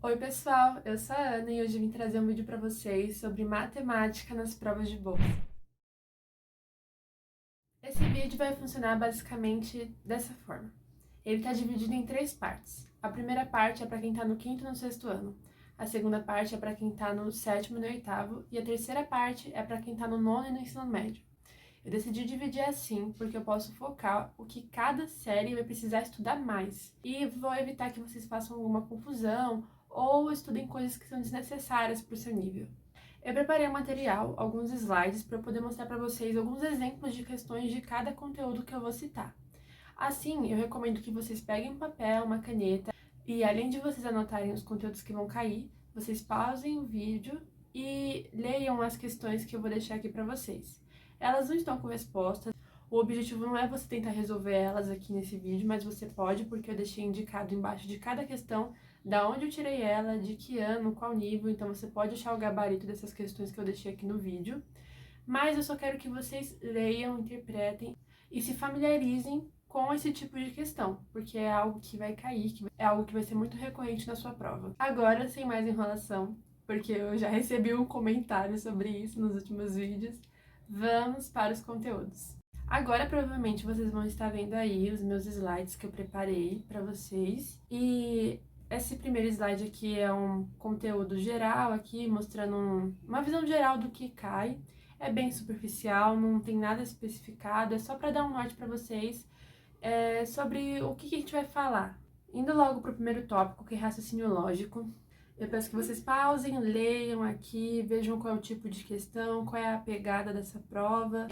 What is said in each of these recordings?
Oi pessoal, eu sou a Ana e hoje vim trazer um vídeo para vocês sobre matemática nas provas de bolsa. Esse vídeo vai funcionar basicamente dessa forma. Ele está dividido em três partes. A primeira parte é para quem está no quinto e no sexto ano. A segunda parte é para quem está no sétimo e no oitavo. E a terceira parte é para quem está no nono e no ensino médio. Eu decidi dividir assim porque eu posso focar o que cada série vai precisar estudar mais. E vou evitar que vocês façam alguma confusão ou estudem coisas que são desnecessárias para o seu nível. Eu preparei um material, alguns slides, para eu poder mostrar para vocês alguns exemplos de questões de cada conteúdo que eu vou citar. Assim, eu recomendo que vocês peguem um papel, uma caneta e, além de vocês anotarem os conteúdos que vão cair, vocês pausem o vídeo e leiam as questões que eu vou deixar aqui para vocês. Elas não estão com respostas. O objetivo não é você tentar resolver elas aqui nesse vídeo, mas você pode, porque eu deixei indicado embaixo de cada questão da onde eu tirei ela, de que ano, qual nível, então você pode achar o gabarito dessas questões que eu deixei aqui no vídeo. Mas eu só quero que vocês leiam, interpretem e se familiarizem com esse tipo de questão, porque é algo que vai cair, é algo que vai ser muito recorrente na sua prova. Agora, sem mais enrolação, porque eu já recebi um comentário sobre isso nos últimos vídeos, vamos para os conteúdos. Agora, provavelmente, vocês vão estar vendo aí os meus slides que eu preparei para vocês. E esse primeiro slide aqui é um conteúdo geral aqui, mostrando uma visão geral do que cai. É bem superficial, não tem nada especificado, é só para dar um norte para vocês sobre o que a gente vai falar. Indo logo para o primeiro tópico, que é raciocínio lógico. Eu peço que vocês pausem, leiam aqui, vejam qual é o tipo de questão, qual é a pegada dessa prova.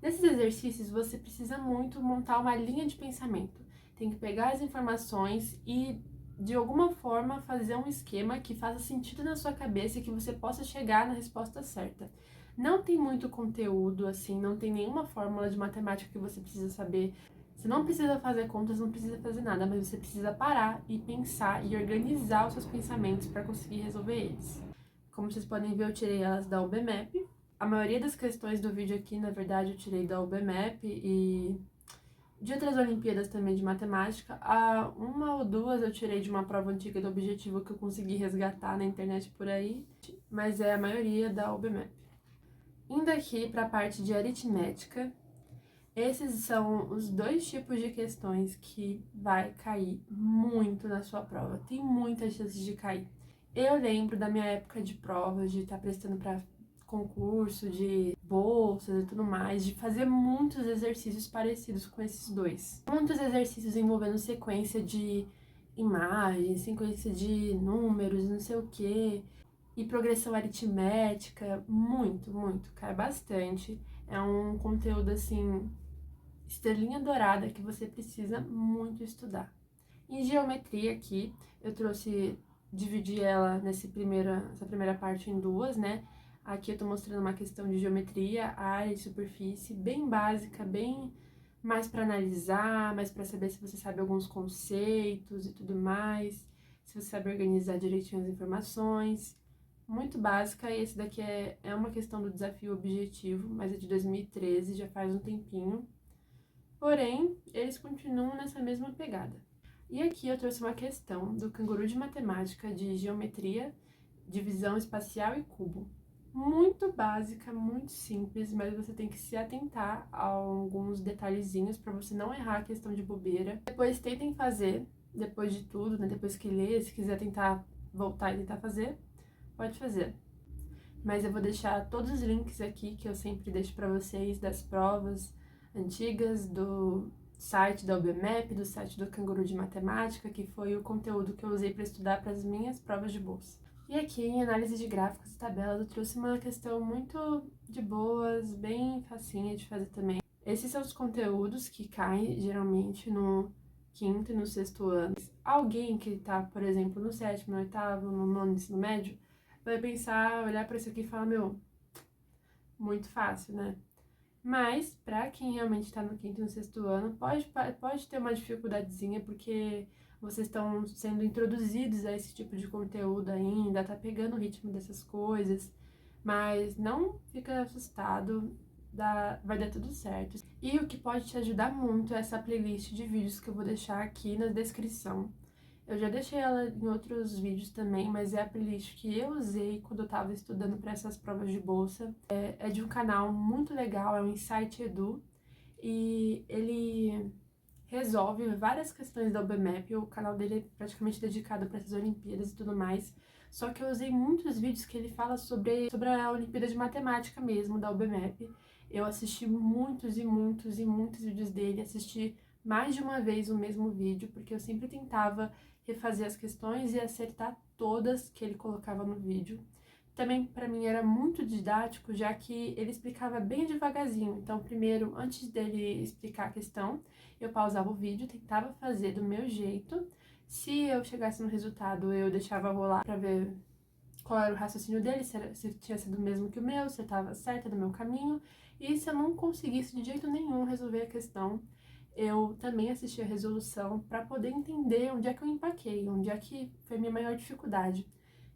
Nesses exercícios, você precisa muito montar uma linha de pensamento. Tem que pegar as informações e, de alguma forma, fazer um esquema que faça sentido na sua cabeça e que você possa chegar na resposta certa. Não tem muito conteúdo, assim, não tem nenhuma fórmula de matemática que você precisa saber. Você não precisa fazer contas, não precisa fazer nada, mas você precisa parar e pensar e organizar os seus pensamentos para conseguir resolver eles. Como vocês podem ver, eu tirei elas da UBMAP. A maioria das questões do vídeo aqui, na verdade, eu tirei da UBMAP e de outras Olimpíadas também de matemática. Uma ou duas eu tirei de uma prova antiga do Objetivo que eu consegui resgatar na internet por aí, mas é a maioria da UBMAP. Indo aqui para a parte de aritmética, esses são os dois tipos de questões que vai cair muito na sua prova. Tem muitas chances de cair. Eu lembro da minha época de prova, de estar prestando para concurso, de bolsas e tudo mais, de fazer muitos exercícios parecidos com esses dois. Muitos exercícios envolvendo sequência de imagens, sequência de números, não sei o quê, e progressão aritmética, muito, cai bastante. É um conteúdo assim estrelinha dourada que você precisa muito estudar. Em geometria aqui, eu dividi ela nessa primeira parte em duas, né? Aqui eu tô mostrando uma questão de geometria, área e superfície, bem básica, bem mais para analisar, mais para saber se você sabe alguns conceitos e tudo mais, se você sabe organizar direitinho as informações. Muito básica, e esse daqui é uma questão do desafio objetivo, mas é de 2013, já faz um tempinho. Porém, eles continuam nessa mesma pegada. E aqui eu trouxe uma questão do canguru de matemática de geometria, divisão espacial e cubo. Muito básica, muito simples, mas você tem que se atentar a alguns detalhezinhos para você não errar a questão de bobeira. Depois tentem fazer, depois de tudo, né? Depois que ler, se quiser tentar voltar e tentar fazer, pode fazer. Mas eu vou deixar todos os links aqui que eu sempre deixo para vocês das provas antigas, do site da UBMAP, do site do Canguru de Matemática, que foi o conteúdo que eu usei para estudar para as minhas provas de bolsa. E aqui, em análise de gráficos e tabelas, eu trouxe uma questão muito de boas, bem facinha de fazer também. Esses são os conteúdos que caem, geralmente, no quinto e no sexto ano. Alguém que está, por exemplo, no sétimo, no oitavo, no nono ensino médio, vai pensar, olhar para isso aqui e falar, meu, muito fácil, né? Mas, para quem realmente está no quinto e no sexto ano, pode ter uma dificuldadezinha, porque vocês estão sendo introduzidos a esse tipo de conteúdo ainda, tá pegando o ritmo dessas coisas, mas não fica assustado, vai dar tudo certo. E o que pode te ajudar muito é essa playlist de vídeos que eu vou deixar aqui na descrição. Eu já deixei ela em outros vídeos também, mas é a playlist que eu usei quando eu tava estudando para essas provas de bolsa. É de um canal muito legal, é o Insight Edu, e ele resolve várias questões da UBMEP. O canal dele é praticamente dedicado para essas Olimpíadas e tudo mais. Só que eu usei muitos vídeos que ele fala sobre a Olimpíada de Matemática mesmo, da UBMEP. Eu assisti muitos e muitos e muitos vídeos dele, assisti mais de uma vez o mesmo vídeo, porque eu sempre tentava refazer as questões e acertar todas que ele colocava no vídeo. Também para mim era muito didático, já que ele explicava bem devagarzinho. Então, primeiro, antes dele explicar a questão, eu pausava o vídeo, tentava fazer do meu jeito. Se eu chegasse no resultado, eu deixava rolar para ver qual era o raciocínio dele, se tinha sido o mesmo que o meu, se eu estava certa do meu caminho. E se eu não conseguisse de jeito nenhum resolver a questão, eu também assistia a resolução para poder entender onde é que eu empaquei, onde é que foi a minha maior dificuldade.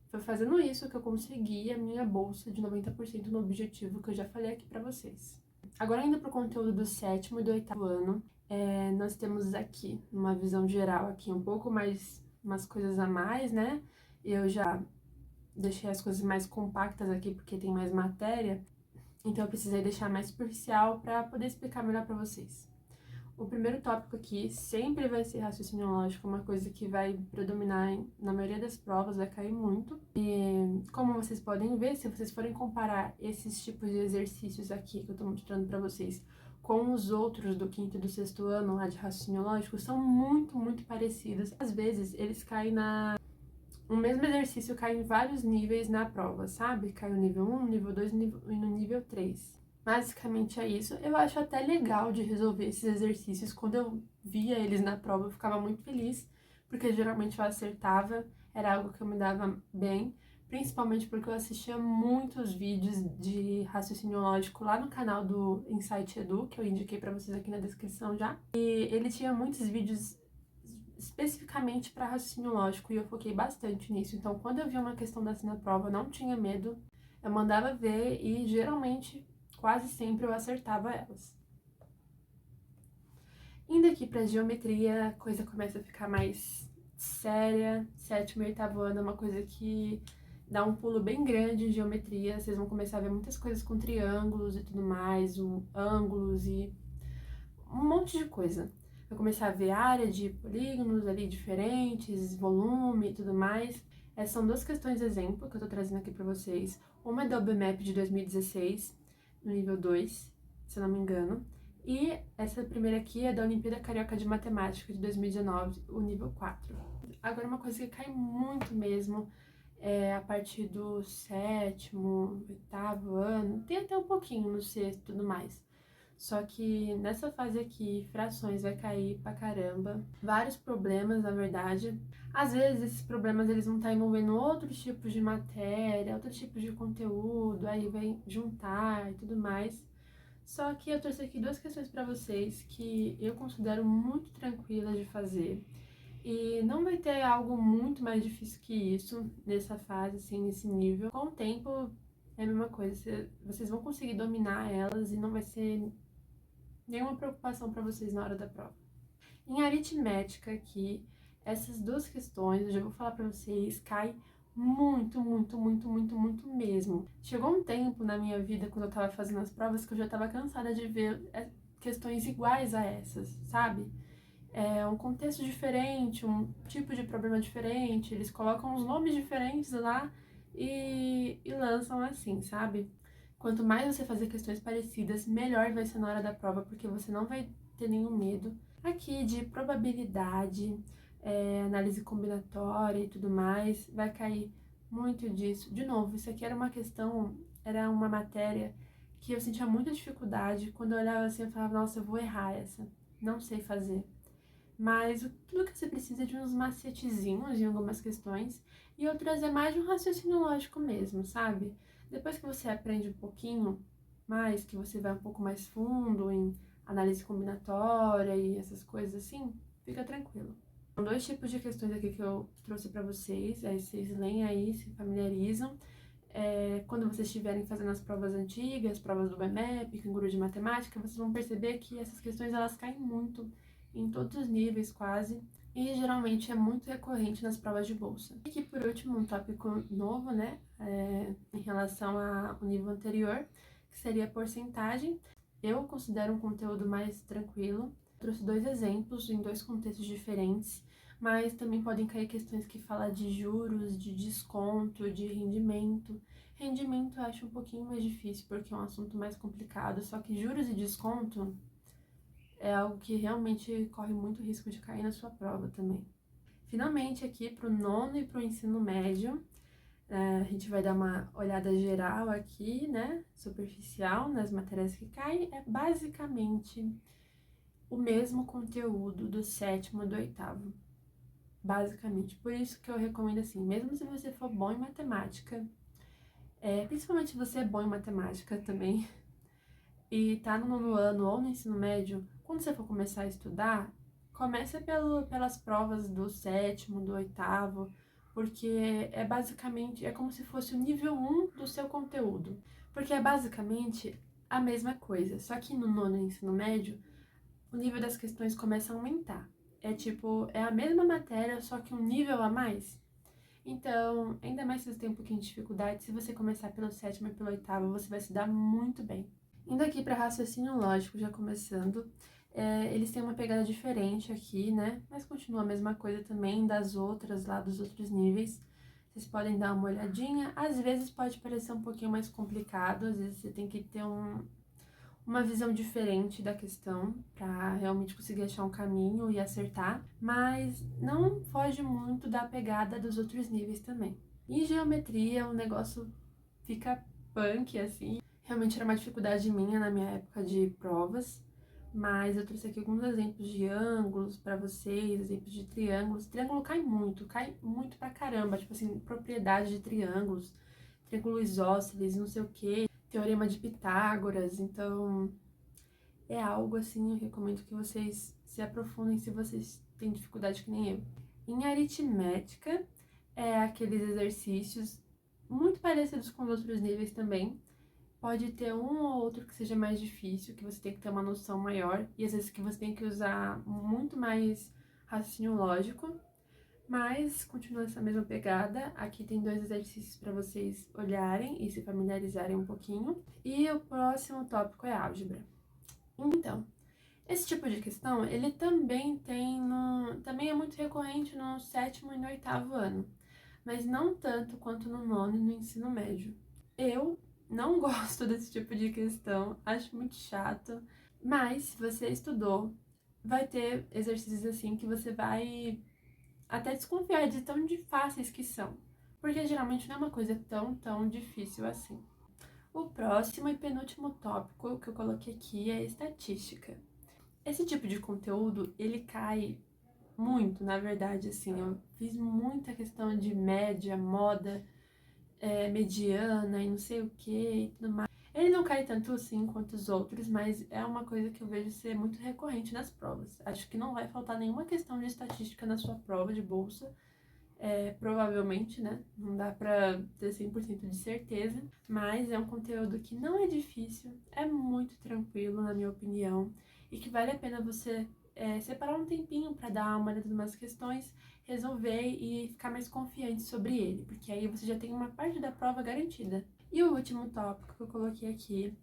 Foi fazendo isso que eu consegui a minha bolsa de 90% no objetivo que eu já falei aqui para vocês. Agora, indo para o conteúdo do 7º e do 8º ano, nós temos aqui, uma visão geral aqui, um pouco mais, umas coisas a mais, né? Eu já deixei as coisas mais compactas aqui porque tem mais matéria, então eu precisei deixar mais superficial para poder explicar melhor para vocês. O primeiro tópico aqui sempre vai ser raciocínio lógico, uma coisa que vai predominar na maioria das provas, vai cair muito. E como vocês podem ver, se vocês forem comparar esses tipos de exercícios aqui que eu estou mostrando para vocês com os outros do 5º e do 6º ano lá de raciocínio lógico, são muito, muito parecidos. Às vezes eles caem o mesmo exercício cai em vários níveis na prova, sabe? Cai no nível 1, no nível 2 e no nível 3. Basicamente é isso. Eu acho até legal de resolver esses exercícios. Quando eu via eles na prova, eu ficava muito feliz, porque geralmente eu acertava, era algo que eu me dava bem, principalmente porque eu assistia muitos vídeos de raciocínio lógico lá no canal do Insight Edu, que eu indiquei pra vocês aqui na descrição já. E ele tinha muitos vídeos especificamente para raciocínio lógico e eu foquei bastante nisso. Então, quando eu via uma questão dessa na prova, eu não tinha medo, eu mandava ver e geralmente, quase sempre, eu acertava elas. Indo aqui para geometria, a coisa começa a ficar mais séria. 7º e 8º ano é uma coisa que dá um pulo bem grande em geometria. Vocês vão começar a ver muitas coisas com triângulos e tudo mais, ângulos e um monte de coisa. Vai começar a ver área de polígonos ali diferentes, volume e tudo mais. Essas são duas questões exemplo que eu tô trazendo aqui pra vocês. Uma é da UBMEP de 2016, no nível 2, se eu não me engano. E essa primeira aqui é da Olimpíada Carioca de Matemática de 2019, o nível 4. Agora, uma coisa que cai muito mesmo é a partir do 7º, 8º ano, tem até um pouquinho no 6º e tudo mais. Só que nessa fase aqui, frações vai cair pra caramba. Vários problemas, na verdade. Às vezes esses problemas eles vão estar envolvendo outros tipos de matéria, outros tipos de conteúdo, aí vai juntar e tudo mais. Só que eu trouxe aqui duas questões pra vocês que eu considero muito tranquilas de fazer. E não vai ter algo muito mais difícil que isso nessa fase, assim, nesse nível. Com o tempo é a mesma coisa, vocês vão conseguir dominar elas e não vai ser nenhuma preocupação para vocês na hora da prova. Em aritmética aqui, essas duas questões, eu já vou falar para vocês, cai muito, muito, muito, muito, muito mesmo. Chegou um tempo na minha vida, quando eu tava fazendo as provas, que eu já tava cansada de ver questões iguais a essas, sabe? É um contexto diferente, um tipo de problema diferente, eles colocam os nomes diferentes lá e lançam assim, sabe? Quanto mais você fazer questões parecidas, melhor vai ser na hora da prova, porque você não vai ter nenhum medo. Aqui de probabilidade, análise combinatória e tudo mais, vai cair muito disso. De novo, isso aqui era uma matéria que eu sentia muita dificuldade. Quando eu olhava assim, eu falava, nossa, eu vou errar essa, não sei fazer. Mas tudo que você precisa é de uns macetezinhos em algumas questões, e outras é mais de um raciocínio lógico mesmo, sabe? Depois que você aprende um pouquinho mais, que você vai um pouco mais fundo em análise combinatória e essas coisas assim, fica tranquilo. São dois tipos de questões aqui que eu trouxe para vocês, aí vocês leem aí, se familiarizam. Quando vocês estiverem fazendo as provas antigas, provas do BMEP, Canguru de Matemática, vocês vão perceber que essas questões elas caem muito, em todos os níveis quase. e geralmente é muito recorrente nas provas de bolsa. E aqui, por último, um tópico novo, né, em relação ao nível anterior, que seria a porcentagem. Eu considero um conteúdo mais tranquilo. Trouxe dois exemplos em dois contextos diferentes, mas também podem cair questões que falam de juros, de desconto, de rendimento. Rendimento eu acho um pouquinho mais difícil, porque é um assunto mais complicado, só que juros e desconto é algo que realmente corre muito risco de cair na sua prova também. Finalmente, aqui para o nono e para o ensino médio, a gente vai dar uma olhada geral aqui, né, superficial, nas matérias que caem. É basicamente o mesmo conteúdo do sétimo e do oitavo. Basicamente. Por isso que eu recomendo assim, mesmo se você for bom em matemática, principalmente se você é bom em matemática também, e tá no nono ano ou no ensino médio, quando você for começar a estudar, começa pelas provas do sétimo, do oitavo, porque é basicamente, é como se fosse o nível um do seu conteúdo. Porque é basicamente a mesma coisa, só que no nono ensino médio, o nível das questões começa a aumentar. É tipo, é a mesma matéria, só que um nível a mais. Então, ainda mais se você tem um pouquinho de dificuldade, se você começar pelo sétimo e pelo oitavo, você vai se dar muito bem. Indo aqui para raciocínio lógico, já começando, eles têm uma pegada diferente aqui, né? Mas continua a mesma coisa também das outras, lá dos outros níveis. Vocês podem dar uma olhadinha. Às vezes pode parecer um pouquinho mais complicado, às vezes você tem que ter uma visão diferente da questão para realmente conseguir achar um caminho e acertar, mas não foge muito da pegada dos outros níveis também. Em geometria, o negócio fica punk assim. Realmente era uma dificuldade minha na minha época de provas, mas eu trouxe aqui alguns exemplos de ângulos para vocês, exemplos de triângulos. Triângulo cai muito pra caramba, tipo assim, propriedade de triângulos, triângulo isósceles, não sei o que, teorema de Pitágoras, então é algo assim, eu recomendo que vocês se aprofundem se vocês têm dificuldade que nem eu. Em aritmética, aqueles exercícios muito parecidos com os outros níveis também. Pode ter um ou outro que seja mais difícil, que você tem que ter uma noção maior, e às vezes que você tem que usar muito mais raciocínio lógico, mas continua essa mesma pegada. Aqui tem dois exercícios para vocês olharem e se familiarizarem um pouquinho. E o próximo tópico é álgebra. Então, esse tipo de questão, ele também é muito recorrente no sétimo e no oitavo ano, mas não tanto quanto no nono e no ensino médio. Eu não gosto desse tipo de questão, acho muito chato, mas se você estudou, vai ter exercícios assim que você vai até desconfiar de tão fáceis que são, porque geralmente não é uma coisa tão difícil assim. O próximo e penúltimo tópico que eu coloquei aqui é estatística. Esse tipo de conteúdo, ele cai muito, na verdade, assim, eu fiz muita questão de média, moda, mediana e não sei o que e tudo mais. Ele não cai tanto assim quanto os outros, mas é uma coisa que eu vejo ser muito recorrente nas provas. Acho que não vai faltar nenhuma questão de estatística na sua prova de bolsa, provavelmente, né? Não dá pra ter 100% de certeza, mas é um conteúdo que não é difícil, é muito tranquilo, na minha opinião, e que vale a pena você separar um tempinho para dar uma olhada em umas questões, resolver e ficar mais confiante sobre ele, porque aí você já tem uma parte da prova garantida. E o último tópico que eu coloquei aqui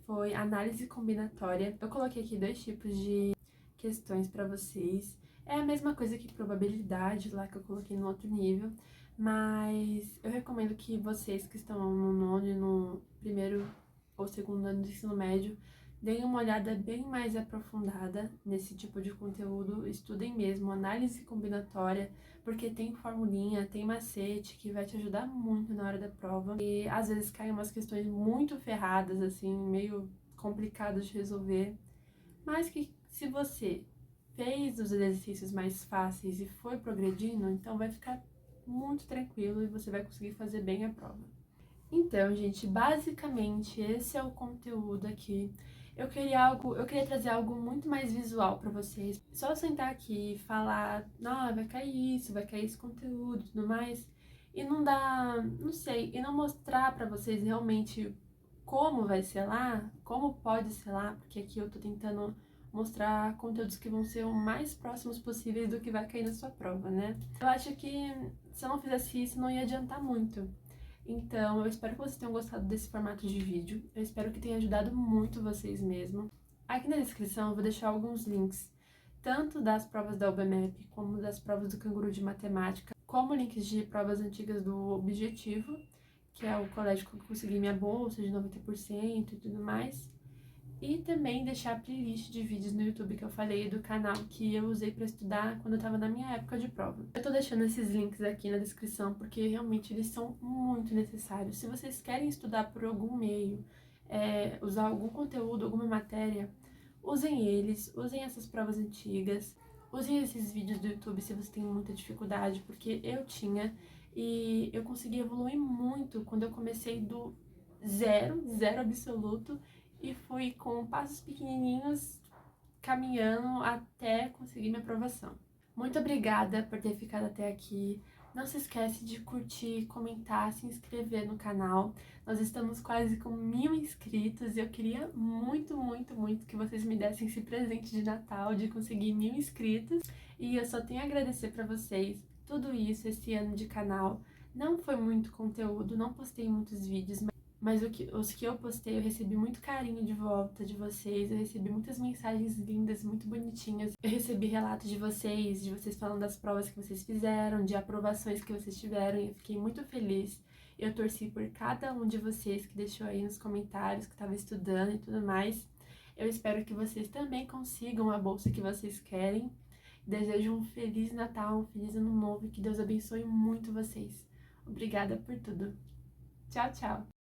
foi análise combinatória. Eu coloquei aqui dois tipos de questões para vocês. É a mesma coisa que probabilidade lá que eu coloquei no outro nível, mas eu recomendo que vocês que estão no nono e no primeiro ou segundo ano do ensino médio deem uma olhada bem mais aprofundada nesse tipo de conteúdo, estudem mesmo análise combinatória, porque tem formulinha, tem macete que vai te ajudar muito na hora da prova. E às vezes caem umas questões muito ferradas, assim, meio complicadas de resolver, mas que se você fez os exercícios mais fáceis e foi progredindo, então vai ficar muito tranquilo e você vai conseguir fazer bem a prova. Então, gente, basicamente esse é o conteúdo aqui. Eu queria trazer algo muito mais visual para vocês. Só sentar aqui e falar, não, vai cair isso, vai cair esse conteúdo, e tudo mais, e não dar, não sei, e não mostrar para vocês realmente como vai ser lá, como pode ser lá, porque aqui eu tô tentando mostrar conteúdos que vão ser o mais próximos possíveis do que vai cair na sua prova, né? Eu acho que se eu não fizesse isso, não ia adiantar muito. Então, eu espero que vocês tenham gostado desse formato de vídeo. Eu espero que tenha ajudado muito vocês mesmo. Aqui na descrição eu vou deixar alguns links, tanto das provas da UBMEP, como das provas do Canguru de Matemática, como links de provas antigas do Objetivo, que é o colégio que eu consegui minha bolsa de 90% e tudo mais. E também deixar a playlist de vídeos no YouTube que eu falei do canal que eu usei para estudar quando eu tava na minha época de prova. Eu tô deixando esses links aqui na descrição porque realmente eles são muito necessários. Se vocês querem estudar por algum meio, usar algum conteúdo, alguma matéria, usem eles, usem essas provas antigas, usem esses vídeos do YouTube se você tem muita dificuldade, porque eu tinha e eu consegui evoluir muito quando eu comecei do zero absoluto, e fui com passos pequenininhos caminhando até conseguir minha aprovação. Muito obrigada por ter ficado até aqui. Não se esquece de curtir, comentar, se inscrever no canal. Nós estamos quase com 1000 inscritos e eu queria muito, muito, muito que vocês me dessem esse presente de Natal, de conseguir 1000 inscritos. E eu só tenho a agradecer para vocês tudo isso, esse ano de canal. Não foi muito conteúdo, não postei muitos vídeos, mas os que eu postei, eu recebi muito carinho de volta de vocês, eu recebi muitas mensagens lindas, muito bonitinhas. Eu recebi relatos de vocês falando das provas que vocês fizeram, de aprovações que vocês tiveram, e eu fiquei muito feliz. Eu torci por cada um de vocês que deixou aí nos comentários, que estava estudando e tudo mais. Eu espero que vocês também consigam a bolsa que vocês querem. Desejo um Feliz Natal, um Feliz Ano Novo e que Deus abençoe muito vocês. Obrigada por tudo. Tchau, tchau!